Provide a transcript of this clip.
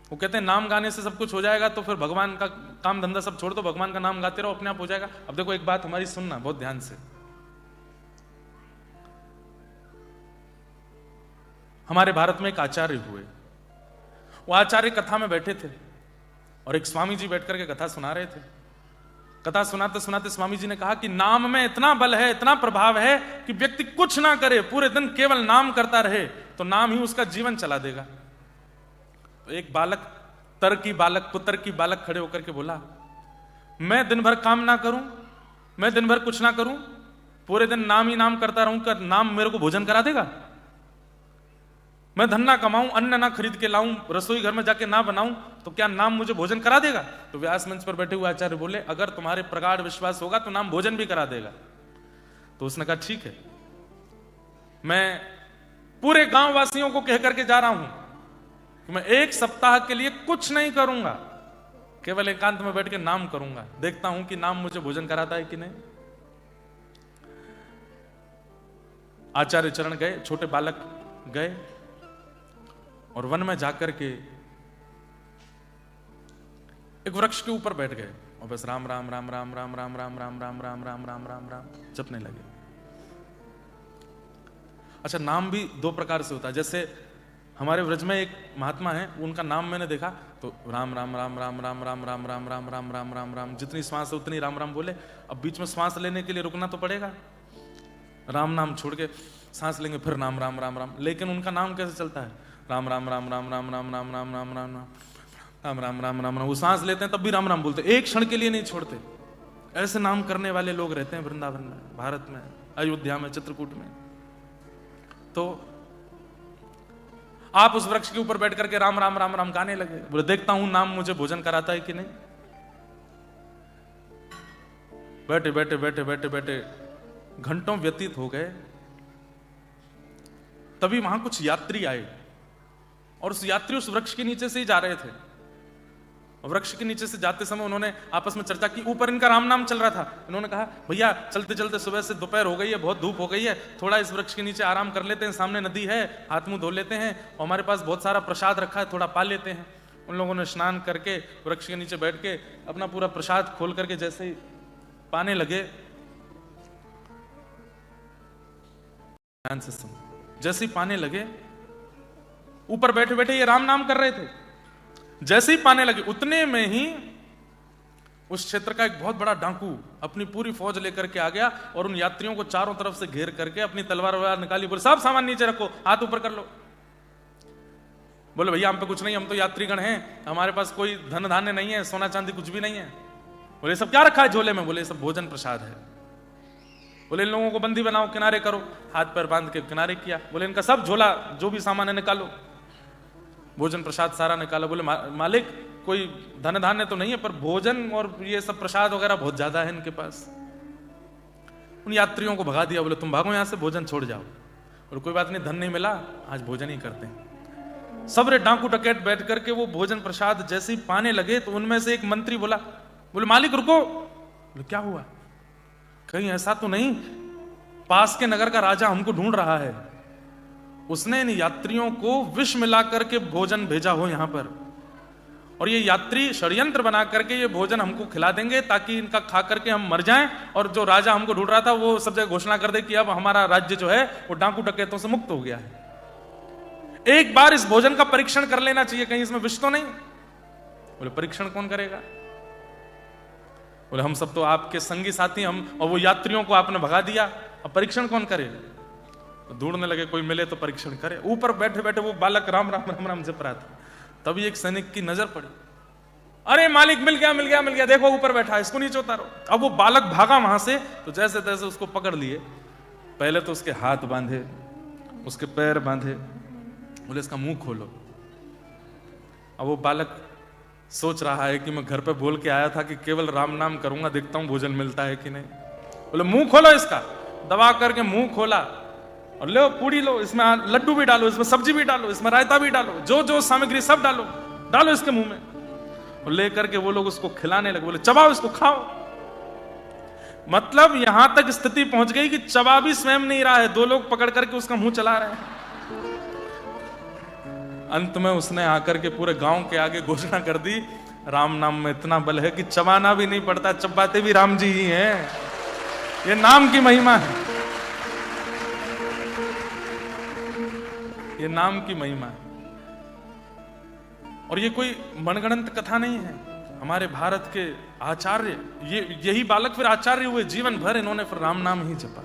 वो कहते हैं नाम गाने से सब कुछ हो जाएगा, तो फिर भगवान का काम धंधा सब छोड़ दो, भगवान का नाम गाते रहो, अपने आप हो जाएगा। अब देखो एक बात हमारी सुनना बहुत ध्यान से। हमारे भारत में एक आचार्य हुए, वो आचार्य कथा में बैठे थे और एक स्वामी जी बैठ करके कथा सुना रहे थे। कथा सुनाते सुनाते स्वामी जी ने कहा कि नाम में इतना बल है, इतना प्रभाव है कि व्यक्ति कुछ ना करे, पूरे दिन केवल नाम करता रहे तो नाम ही उसका जीवन चला देगा। तो एक बालक, पुत्र की बालक खड़े होकर के बोला, मैं दिन भर काम ना करूं, मैं दिन भर कुछ ना करूं, पूरे दिन नाम ही नाम करता रहूं, क्या नाम मेरे को भोजन करा देगा? मैं धन ना कमाऊं, अन्न ना खरीद के लाऊं, रसोई घर में जाके ना बनाऊं, तो क्या नाम मुझे भोजन करा देगा? तो व्यास मंच पर बैठे हुए आचार्य बोले, अगर तुम्हारे प्रगाढ़ विश्वास होगा तो नाम भोजन भी करा देगा। तो उसने कहा ठीक है, मैं पूरे गांव वासियों को कह करके जा रहा हूं कि मैं 1 सप्ताह के लिए कुछ नहीं करूंगा, केवल एकांत में बैठ के नाम करूंगा, देखता हूं कि नाम मुझे भोजन कराता है कि नहीं। आचार्य चरण गए, छोटे बालक गए और वन में जाकर के एक वृक्ष के ऊपर बैठ गए और बस राम राम राम राम राम राम राम राम राम राम राम राम राम राम जपने लगे। अच्छा, नाम भी 2 प्रकार से होता है। जैसे हमारे व्रज में एक महात्मा है, उनका नाम मैंने देखा तो राम राम राम राम राम राम राम राम राम राम राम राम राम, जितनी श्वास है उतनी राम राम बोले। अब बीच में श्वास लेने के लिए रुकना तो पड़ेगा, राम नाम छोड़ के सांस लेंगे फिर नाम राम राम राम, लेकिन उनका नाम कैसे चलता है? राम राम राम राम राम राम राम राम राम राम राम राम राम राम राम राम। वो सांस लेते हैं तब भी राम राम बोलते, एक क्षण के लिए नहीं छोड़ते। ऐसे नाम करने वाले लोग रहते हैं वृंदावन में, भारत में, अयोध्या में, चित्रकूट में। तो आप उस वृक्ष के ऊपर बैठ करके राम राम राम राम गाने लगे, बोले देखता हूं नाम मुझे भोजन कराता है कि नहीं। बैठे बैठे बैठे बैठे बैठे घंटों व्यतीत हो गए, तभी वहां कुछ यात्री आए और उस यात्री उस वृक्ष के नीचे से ही जा रहे थे। वृक्ष के नीचे से जाते समय उन्होंने आपस में चर्चा की, ऊपर इनका राम नाम चल रहा था। इन्होंने कहा भैया चलते चलते सुबह से दोपहर हो गई है, बहुत धूप हो गई है, थोड़ा इस वृक्ष के नीचे आराम कर लेते हैं, सामने नदी है, हाथ मुंह धो लेते हैं, और हमारे पास बहुत सारा प्रसाद रखा है, थोड़ा पा लेते हैं। उन लोगों ने स्नान करके वृक्ष के नीचे बैठ के अपना पूरा प्रसाद खोल करके जैसे ही पाने लगे, ध्यान से सुन, जैसे ही पाने लगे, ऊपर बैठे बैठे ये राम नाम कर रहे थे, जैसे ही पाने लगे उतने में ही उस क्षेत्र का एक बहुत बड़ा डाकू अपनी पूरी फौज लेकर के आ गया और उन यात्रियों को चारों तरफ से घेर करके अपनी तलवार वलवार निकाली, बोले सब सामान नीचे रखो, हाथ ऊपर कर लो। बोले भैया हम पे कुछ नहीं, हम तो यात्रीगण हैं, हमारे पास कोई धन धान्य नहीं है, सोना चांदी कुछ भी नहीं है। बोले सब क्या रखा है झोले में? बोले सब भोजन प्रसाद है। बोले इन लोगों को बंदी बनाओ, किनारे करो, हाथ पैर बांध के किनारे किया। बोले इनका सब झोला जो भी सामान है निकालो, भोजन प्रसाद सारा निकाला। बोले मालिक कोई धन धान्य तो नहीं है, पर भोजन और ये सब प्रसाद वगैरह बहुत ज्यादा है इनके पास। उन यात्रियों को भगा दिया, बोले तुम भागो यहां से, भोजन छोड़ जाओ। और कोई बात नहीं, धन नहीं मिला, आज भोजन ही करते हैं। सबरे डाकू डकैत बैठ करके वो भोजन प्रसाद जैसे ही पाने लगे तो उनमें से एक मंत्री बोला, बोले मालिक रुको। बोले क्या हुआ? कहीं ऐसा तो नहीं पास के नगर का राजा हमको ढूंढ रहा है, उसने इन यात्रियों को विष मिला करके भोजन भेजा हो यहां पर, और ये यात्री षड्यंत्र बना करके ये भोजन हमको खिला देंगे ताकि इनका खा करके हम मर जाएं, और जो राजा हमको ढूंढ रहा था वो सब जगह घोषणा कर दे कि अब हमारा राज्य जो है वो डाकू डकैतों से मुक्त हो गया है। एक बार इस भोजन का परीक्षण कर लेना चाहिए, कहीं इसमें विष तो नहीं। बोले परीक्षण कौन करेगा? बोले हम सब तो आपके संगी साथी हम, और वो यात्रियों को आपने भगा दिया, अब परीक्षण कौन करेगा? तो ढूंढने लगे कोई मिले तो परीक्षण करे। ऊपर बैठे बैठे वो बालक राम राम राम राम जप रहा था, तभी एक सैनिक की नजर पड़ी, अरे मालिक मिल गया मिल गया मिल गया, देखो ऊपर बैठा है, इसको नीचे उतारो। अब वो बालक भागा वहां से, तो जैसे तैसे उसको पकड़ लिए। पहले तो उसके हाथ बांधे, उसके पैर बांधे, बोले इसका मुंह खोलो। अब वो बालक सोच रहा है कि मैं घर पे बोल के आया था कि केवल राम नाम करूंगा, देखता हूं भोजन मिलता है कि नहीं। बोले मुंह खोलो इसका। दबा करके मुंह खोला और लो पूड़ी लो, इसमें लड्डू भी डालो, इसमें सब्जी भी डालो, इसमें रायता भी डालो, जो जो सामग्री सब डालो, डालो इसके मुंह में। और लेकर के वो लोग उसको खिलाने लगे, बोले चबाओ इसको, खाओ। मतलब यहां तक स्थिति पहुंच गई कि चबा भी स्वयं नहीं रहा है, 2 लोग पकड़ करके उसका मुंह चला रहे हैं। अंत में उसने आकर के पूरे गांव के आगे घोषणा कर दी, राम नाम में इतना बल है कि चबाना भी नहीं पड़ता, चबाते भी राम जी ही हैं। ये नाम की महिमा है, ये नाम की महिमा है। और ये कोई मनगढ़ंत कथा नहीं है। हमारे भारत के आचार्य, यही बालक फिर आचार्य हुए, जीवन भर इन्होंने फिर राम नाम ही जपा।